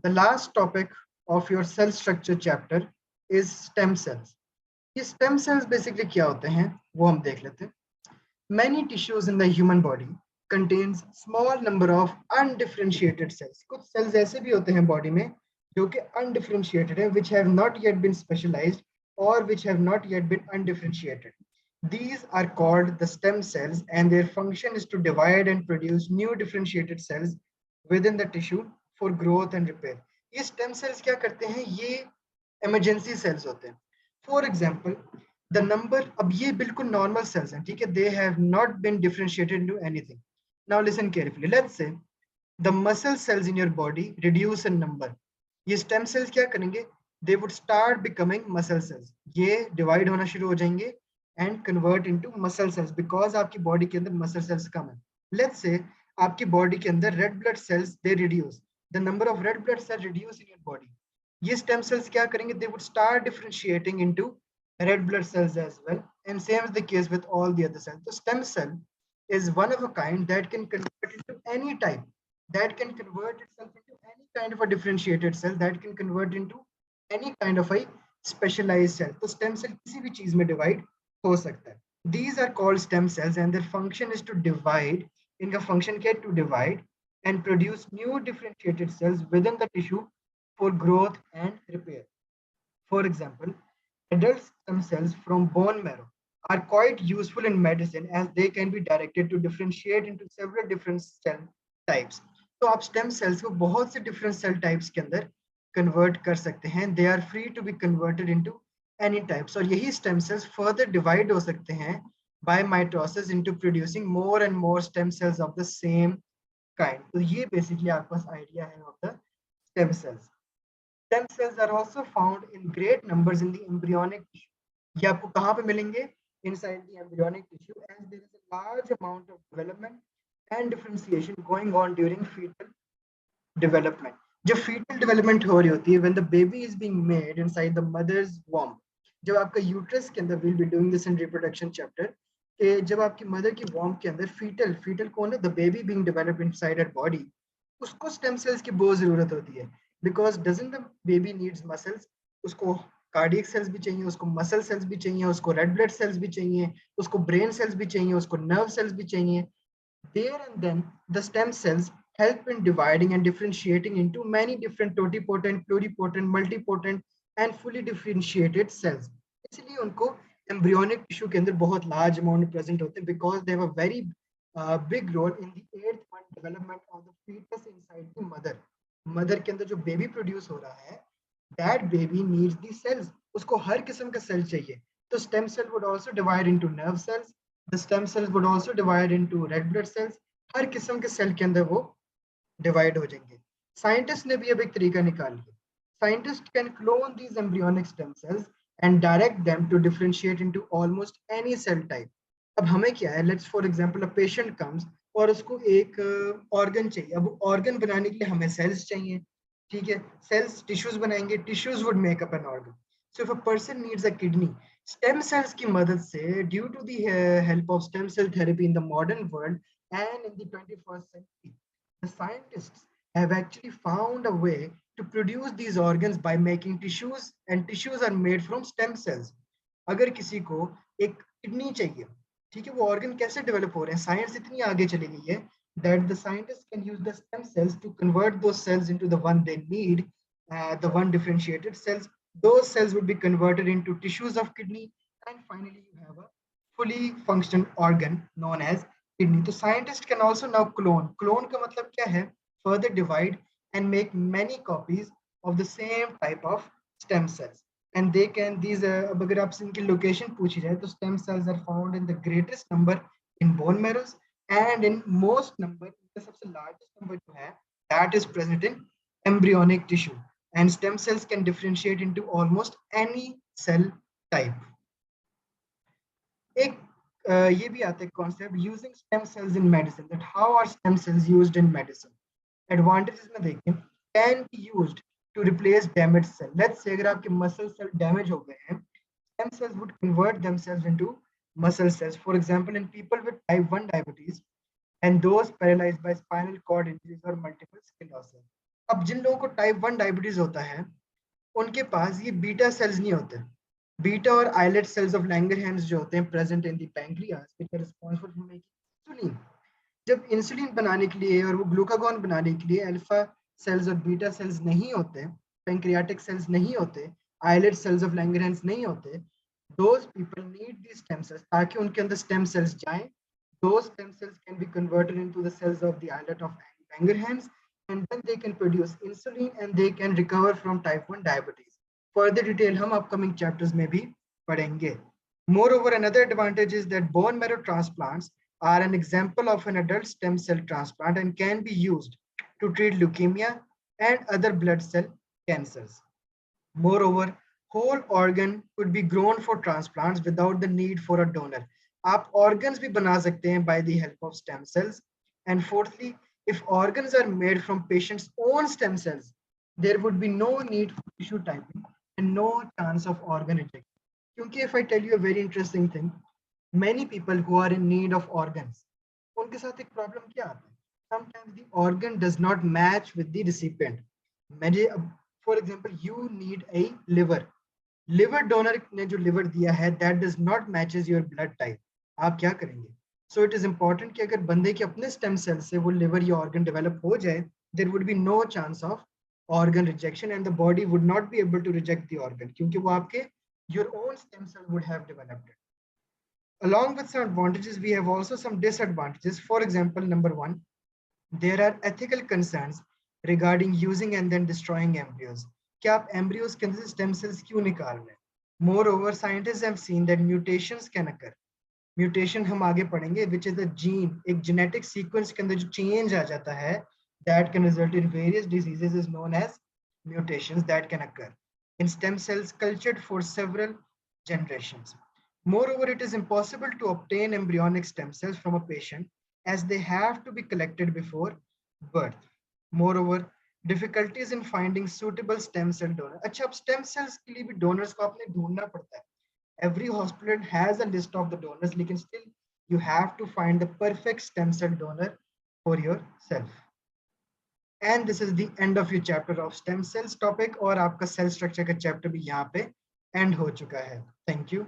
The last topic of your cell structure chapter is stem cells. ये stem cells basically क्या होते हैं वो हम देख लेते हैं. Many tissues in the human body contains small number of undifferentiated cells. कुछ cells ऐसे भी होते हैं body में जो कि undifferentiated है, which have not yet been specialized or which have not yet been undifferentiated. These are called the stem cells, and their function is to divide and produce new differentiated cells within the tissue for growth and repair. ये stem cells क्या करते हैं? ये emergency cells होते हैं. For example, the number, अब ये बिल्कुल normal cells हैं, ठीक है? They have not been differentiated into anything. Now listen carefully. Let's say the muscle cells in your body reduce in number. ये stem cells क्या करेंगे? They would start becoming muscle cells. ये divide होना शुरू हो जाएंगे and convert into muscle cells because आपकी body के अंदर muscle cells कम है. Let's say आपकी body के अंदर red blood cells they reduce. The number of red blood cells reduce in your body. ये stem cells क्या करेंगे? They would start differentiating into red blood cells as well, and same is the case with all the other cells. The stem cell is one of a kind that can convert into any type, that can convert itself into any kind of a differentiated cell, that can convert into any kind of a specialized cell. तो stem cell किसी भी चीज में divide हो सकता है. These are called stem cells, and their function is to divide. इनका function क्या है? To divide and produce new differentiated cells within the tissue for growth and repair. For example, adult stem cells from bone marrow are quite useful in medicine as they can be directed to differentiate into several different cell types. तो आप stem cells को बहुत से different cell types के अंदर convert कर सकते हैं. They are free to be converted into any types. और यही stem cells further divide हो सकते हैं by mitosis into producing more and more stem cells of the same kind. तो ये basically आपके पास idea है of the stem cells. Stem cells are also found in great numbers in the embryonic tissue. ये आपको कहाँ पे मिलेंगे? Inside the embryonic tissue, as there is a large amount of development and differentiation going on during fetal development. जब fetal development हो रही होती है, when the baby is being made inside the mother's womb, जब आपका uterus के अंदर, we'll be doing this in reproduction chapter, कि जब आपकी mother की womb के अंदर fetal कौन है? The baby being developed inside her body, उसको stem cells की बहुत जरूरत होती है. Because doesn't the baby needs muscles? उसको cardiac cells भी चाहिए, उसको muscle cells भी चाहिए, उसको red blood cells भी चाहिए, उसको brain cells भी चाहिए, उसको nerve cells भी चाहिए. There and then the stem cells help in dividing and differentiating into many different totipotent, pluripotent, multipotent and fully differentiated cells. इसलिए उनको embryonic tissue के अंदर बहुत large amount present होते हैं because they have a very big role in the 8th month development of the fetus inside the mother. Mother के अंदर जो बेबी प्रोड्यूस हो रहा है, that baby needs the cells. उसको हर किस्म का सेल चाहिए. तो stem cell would also divide into nerve cells, the stem cells would also divide into red blood cells. हर किस्म के सेल के अंदर वो डिवाइड हो जाएंगे. साइंटिस्ट ने भी अब एक तरीका निकाल लिया. Scientist can clone these embryonic stem cells and direct them to differentiate into almost any cell type. अब हमें क्या है? Let's for example a patient comes और उसको एक ऑर्गन चाहिए. अब ऑर्गन बनाने के लिए हमें सेल्स चाहिए, ठीक है? सेल्स टिश्यूज बनाएंगे, tissues would make up an organ. So if a person needs a kidney, stem cells की मदद से, due to the help of stem cell therapy in the modern world and in the 21st century, the scientists have actually found a way to produce these organs by making tissues, and tissues are made from stem cells. अगर किसी को एक kidney चाहिए, ठीक है, वो organ कैसे develop हो रहे हैं? साइंस इतनी आगे चली गई है that the scientists can use the stem cells to convert those cells into the one they need, the one differentiated cells. Those cells would be converted into tissues of kidney, and finally you have a fully functional organ known as kidney. So scientists can also now clone. Clone का मतलब क्या है? Further divide and make many copies of the same type of stem cells. And they can, these अब अगर आपसे इनकी location पूछी जाए तो stem cells are found in the greatest number in bone marrows and in most number, the सबसे largest number जो है, that is present in embryonic tissue. And stem cells can differentiate into almost any cell type. एक ये भी आता है concept using stem cells in medicine, that how are stem cells used in medicine. Advantages में देखें, can be used to replace damaged cell. Let's say अगर आपके muscle cell damage हो गए हैं, stem cells would convert themselves into muscle cells. For example, in people with type 1 diabetes and those paralyzed by spinal cord injuries or multiple sclerosis. अब जिन लोगों को type 1 diabetes होता है, उनके पास ये बीटा सेल्स नहीं होते। बीटा और आइलेट सेल्स ऑफ लैंगरहैंस जो होते हैं present in the pancreas which are responsible for making insulin. जब इंसुलिन बनाने के लिए और वो ग्लूकागॉन बनाने के लिए अल्फा सेल्स और बीटा सेल्स नहीं होते, पैंक्रियाटिक सेल्स नहीं होते, आइलेट सेल्स ऑफ लैंगरहैंस नहीं होते, those people need the stem cells ताकि उनके अंदर स्टेम सेल्स जाएं। Those stem cells can be converted into the cells of the islet of Langerhans, and then they can produce insulin and they can recover from type 1 diabetes. Further detail हम upcoming chapters में भी पढ़ेंगे. Moreover, another advantage is that bone marrow transplants are an example of an adult stem cell transplant and can be used to treat leukemia and other blood cell cancers. Moreover, whole organ could be grown for transplants without the need for a donor. आप organs भी बना सकते हैं by the help of stem cells. And fourthly, if organs are made from patient's own stem cells, there would be no need for tissue typing and no chance of organ rejection. क्योंकि if I tell you a very interesting thing, many people who are in need of organs, उनके साथ एक problem क्या आता है? Sometimes the organ does not match with the recipient. Many, for example, you need a liver. Liver donor ने जो liver दिया है, that does not matches your blood type. आप क्या करेंगे? So it is important कि अगर बंदे के अपने stem cells से वो liver या organ develop हो जाए, there would be no chance of organ rejection and the body would not be able to reject the organ क्योंकि वो आपके your own stem cell would have developed it. Along with some advantages, we have also some disadvantages. For example, number one, there are ethical concerns regarding using and then destroying embryos. क्या आप embryos के अंदर से stem cells क्यों निकाल रहे हैं? Moreover, scientists have seen that mutations can occur. Mutation हम आगे पढ़ेंगे, which is a gene, एक genetic sequence के अंदर जो change आ जाता है, that can result in various diseases is known as mutations that can occur in stem cells cultured for several generations. Moreover, it is impossible to obtain embryonic stem cells from a patient as they have to be collected before birth. Moreover, difficulties in finding suitable stem cell donor. अच्छा, अब stem cells के लिए भी donors को आपने ढूंढना पड़ता है. Every hospital has a list of the donors, लेकिन still you have to find the perfect stem cell donor for yourself. And this is the end of your chapter of stem cells topic और आपका cell structure का chapter भी यहाँ पे end हो चुका है. Thank you.